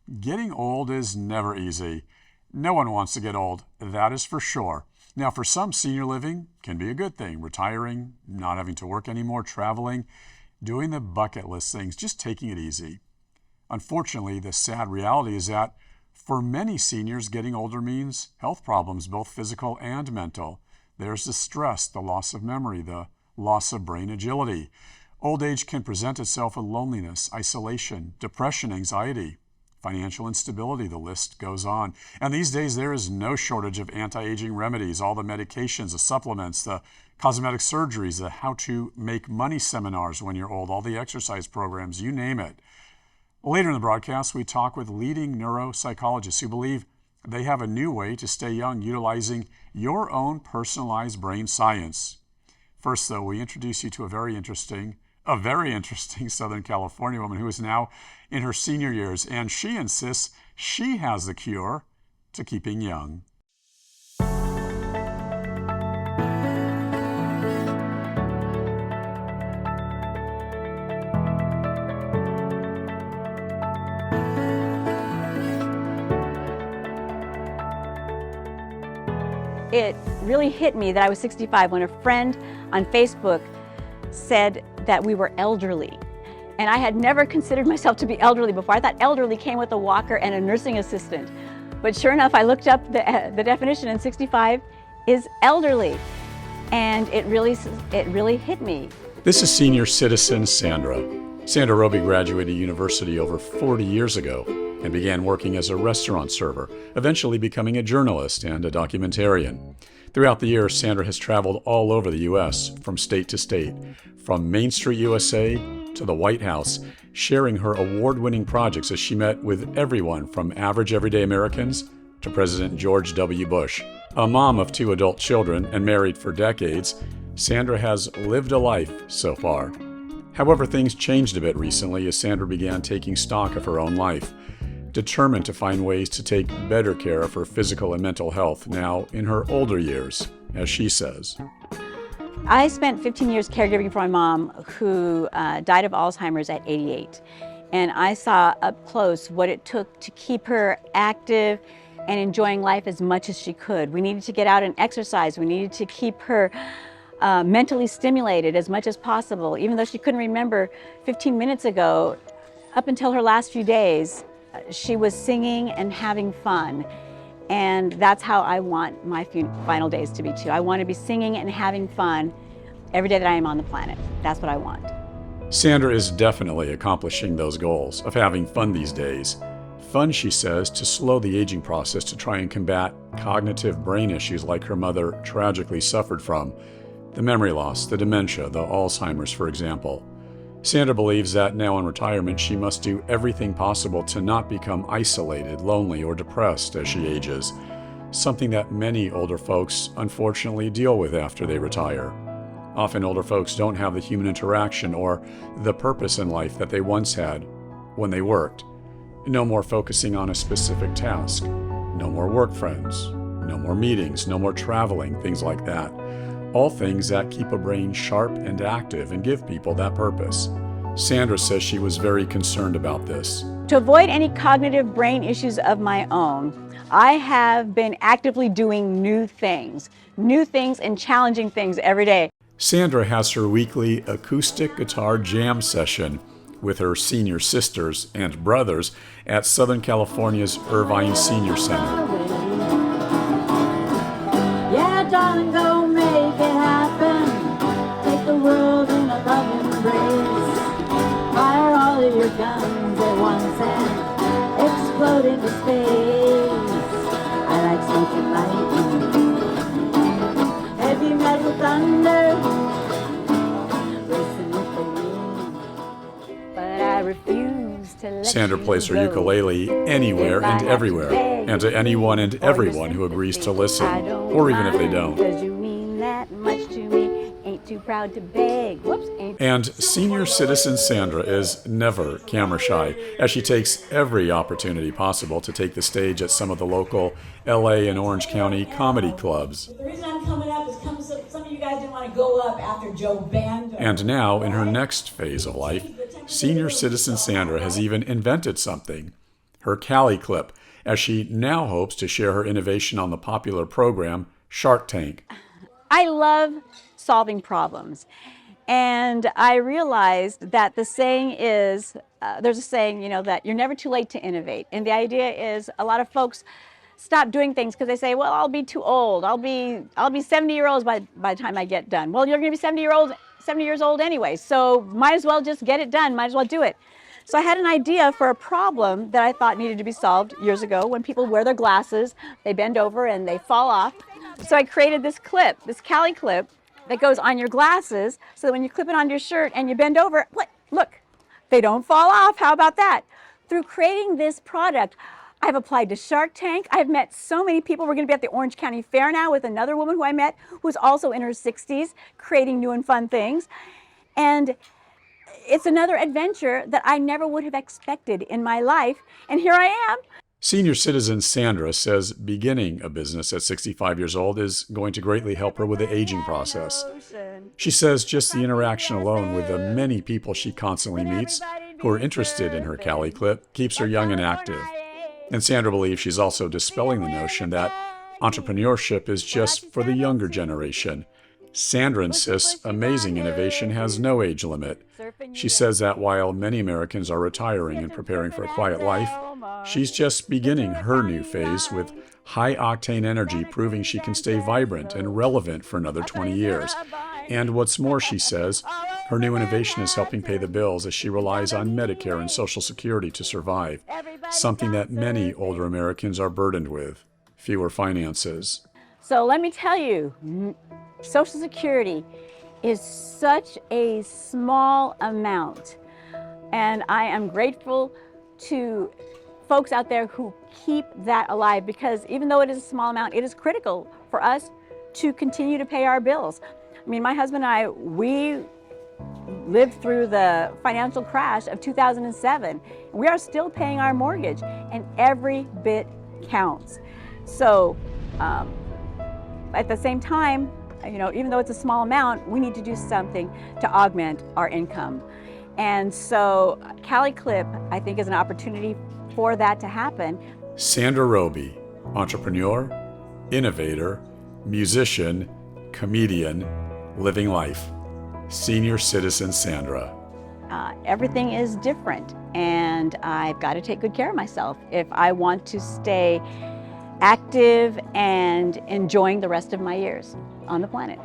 Getting old is never easy. No one wants to get old, that is for sure. Now, for some, senior living can be a good thing. Retiring, not having to work anymore, traveling, doing the bucket list things, just taking it easy. Unfortunately, the sad reality is that for many seniors, getting older means health problems, both physical and mental. There's the stress, the loss of memory, the loss of brain agility. Old age can present itself with loneliness, isolation, depression, anxiety, financial instability, the list goes on. And these days, there is no shortage of anti-aging remedies, all the medications, the supplements, the cosmetic surgeries, the how to make money seminars when you're old, all the exercise programs, you name it. Later in the broadcast, we talk with leading neuropsychologists who believe they have a new way to stay young utilizing your own personalized brain science. First, though, we introduce you to a very interesting Southern California woman who is now in her senior years, and she insists she has the cure to keeping young. It really hit me that I was 65 when a friend on Facebook said that we were elderly. And I had never considered myself to be elderly before. I thought elderly came with a walker and a nursing assistant. But sure enough, I looked up the definition, and 65 is elderly. And it really hit me. This is Senior Citizen Sandra. Sandra Roby graduated university over 40 years ago and began working as a restaurant server, eventually becoming a journalist and a documentarian. Throughout the years, Sandra has traveled all over the U.S., from state to state, from Main Street, USA to the White House, sharing her award-winning projects as she met with everyone from average everyday Americans to President George W. Bush. A mom of 2 adult children and married for decades, Sandra has lived a life so far. However, things changed a bit recently as Sandra began taking stock of her own life, determined to find ways to take better care of her physical and mental health now in her older years, as she says. I spent 15 years caregiving for my mom, who died of Alzheimer's at 88. And I saw up close what it took to keep her active and enjoying life as much as she could. We needed to get out and exercise. We needed to keep her mentally stimulated as much as possible. Even though she couldn't remember 15 minutes ago, up until her last few days, she was singing and having fun. And that's how I want my final days to be too. I want to be singing and having fun every day that I am on the planet. That's what I want. Sandra is definitely accomplishing those goals of having fun these days. Fun, she says, to slow the aging process to try and combat cognitive brain issues like her mother tragically suffered from. The memory loss, the dementia, the Alzheimer's, for example. Sandra believes that now in retirement, she must do everything possible to not become isolated, lonely, or depressed as she ages, something that many older folks unfortunately deal with after they retire. Often older folks don't have the human interaction or the purpose in life that they once had when they worked. No more focusing on a specific task, no more work friends, no more meetings, no more traveling, things like that. All things that keep a brain sharp and active and give people that purpose. Sandra says she was very concerned about this. To avoid any cognitive brain issues of my own, I have been actively doing new things and challenging things every day. Sandra has her weekly acoustic guitar jam session with her senior sisters and brothers at Southern California's Irvine Senior Center. Yeah, darling, go make it happen. Take the world in a loving embrace. Fire all of your guns at once and explode into space. I like smoking lightning, heavy metal thunder, racing with the wind. But I refuse to let Sandra you plays her go. ukulele anywhere and everywhere, and to anyone and everyone who agrees to listen, or even if they don't. Because you mean that much to me, ain't too proud to beg. Whoops, ain't. And Senior Citizen Sandra is never camera shy, as she takes every opportunity possible to take the stage at some of the local LA and Orange County comedy clubs. The reason I'm coming up is some of you guys didn't want to go up after Joe Bando. And now, in her next phase of life, Senior Citizen Sandra has even invented something. her Cali clip, as she now hopes to share her innovation on the popular program Shark Tank. I love solving problems. And I realized that the saying is, there's a saying, that you're never too late to innovate. And the idea is a lot of folks stop doing things because they say, well, I'll be too old. I'll be 70 years old by the time I get done. Well, you're going to be 70 years old anyway. So might as well just get it done. Might as well do it. So I had an idea for a problem that I thought needed to be solved years ago. When people wear their glasses, they bend over and they fall off. So I created this clip, this Cali clip, that goes on your glasses, so that when you clip it on your shirt and you bend over, look, they don't fall off. How about that? Through creating this product, I've applied to Shark Tank. I've met so many people. We're going to be at the Orange County Fair now with another woman who I met who's also in her 60s, creating new and fun things. And it's another adventure that I never would have expected in my life. And here I am. Senior Citizen Sandra says beginning a business at 65 years old is going to greatly help her with the aging process. She says just the interaction alone with the many people she constantly meets who are interested in her Cali clip keeps her young and active. And Sandra believes she's also dispelling the notion that entrepreneurship is just for the younger generation. Sandra insists amazing innovation has no age limit. She says that while many Americans are retiring and preparing for a quiet life, she's just beginning her new phase with high-octane energy, proving she can stay vibrant and relevant for another 20 years. And what's more, she says, her new innovation is helping pay the bills as she relies on Medicare and Social Security to survive, something that many older Americans are burdened with, fewer finances. So let me tell you, Social Security is such a small amount, and I am grateful to folks out there who keep that alive, because even though it is a small amount, it is critical for us to continue to pay our bills. I mean, my husband and I, we lived through the financial crash of 2007. We are still paying our mortgage, and every bit counts. So at the same time, even though it's a small amount, we need to do something to augment our income. And so Cali Clip, I think, is an opportunity for that to happen. Sandra Roby, entrepreneur, innovator, musician, comedian, living life. Senior Citizen Sandra. Everything is different, and I've got to take good care of myself if I want to stay active and enjoying the rest of my years on the planet.